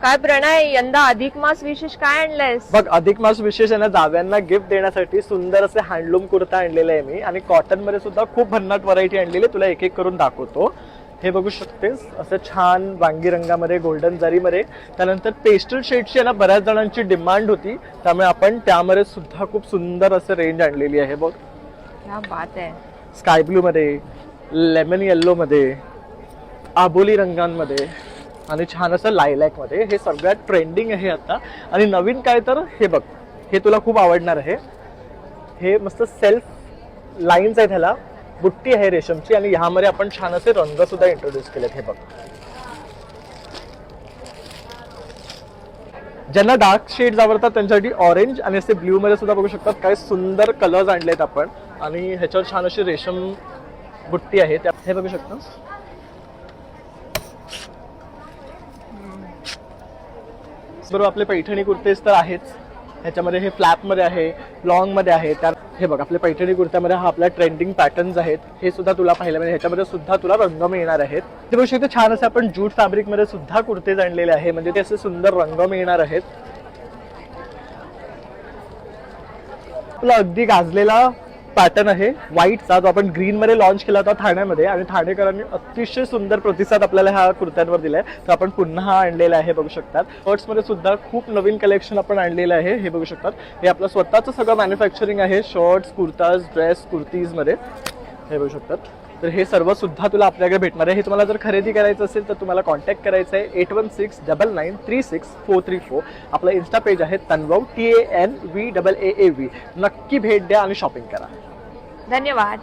काय प्रणय, यंदा अधिक मास विशेष काय आणलंयस? बघ, अधिक मास विशेष आहे ना, जाव्यांना गिफ्ट देण्यासाठी सुंदर असे हँडलूम कुर्ता आणलेले आहे मी, आणि कॉटन मध्ये सुद्धा खूप भन्नाट व्हरायटी आणलेली आहे. तुला एक एक करून दाखवतो. हे बघू शकतेस, असं छान वांगी रंगामध्ये, गोल्डन जरीमध्ये. त्यानंतर पेस्टल शेडची आहे ना, बऱ्याच जणांची डिमांड होती, त्यामुळे आपण त्यामध्ये सुद्धा खूप सुंदर असं रेंज आणलेली आहे. बघ, क्या बात आहे. स्काय ब्लू मध्ये, लेमन येल्लो मध्ये, आबोली रंगांमध्ये आणि छान असं लायलॅक मध्ये. हे सगळ्यात ट्रेंडिंग आहे आता. आणि नवीन काय तर हे बघ, हे तुला खूप आवडणार आहे. हे मस्त सेल्फ लाईन्स आहेत, ह्याला बुट्टी आहे रेशमची, आणि ह्यामध्ये आपण छान असे रंग सुद्धा इंट्रोड्यूस केलेत. हे बघ, ज्यांना डार्क शेड्स आवडतात त्यांच्यासाठी ऑरेंज आणि असे ब्ल्यू मध्ये सुद्धा बघू शकतात. काय सुंदर कलर्स आणलेत आपण, आणि ह्याच्यावर छान अशी रेशम बुट्टी आहे. हे बघू शकता. बरोबर, आपले पैठणी कुर्तेस तर आहेच. ह्याच्यामध्ये हे फ्लॅप मध्ये आहे, लॉंग मध्ये आहे. त्यात हे बघ, आपल्या पैठणी कुर्त्यामध्ये हा आपला ट्रेंडिंग पॅटर्न्स आहेत. हे सुद्धा तुला पाहिलं म्हणजे ह्याच्यामध्ये सुद्धा तुला रंग मिळणार आहेत. ते बघू शकते, छान असे आपण जूट फॅब्रिक मध्ये सुद्धा कुर्तेज आणलेले आहे, म्हणजे ते असे सुंदर रंग मिळणार आहेत. तुला अगदी गाजलेला पॅटर्न आहे व्हाईटचा, जो आपण ग्रीन मध्ये लॉन्च केला होता ठाण्यामध्ये, आणि ठाणेकरांनी अतिशय सुंदर प्रतिसाद आपल्याला ह्या कुर्त्यांवर दिलाय. तर आपण पुन्हा हा आणलेला आहे. बघू शकतात, शर्ट्स मध्ये सुद्धा खूप नवीन कलेक्शन आपण आणलेलं आहे. हे बघू शकतात, हे आपलं स्वतःचं सगळं मॅन्युफॅक्चरिंग आहे, शर्ट्स, कुर्ताज, ड्रेस, कुर्तीज मध्ये. हे बघू शकतात. तर हे सर्व सुद्धा तुला आपल्याकडे भेटणार आहे. हे तुम्हाला जर खरेदी करायचं असेल तर तुम्हाला कॉन्टॅक्ट करायचं आहे 8169936434. आपलं इन्स्टा पेज आहे तन्वव TANVAAAV. नक्की भेट द्या आणि शॉपिंग करा. धन्यवाद.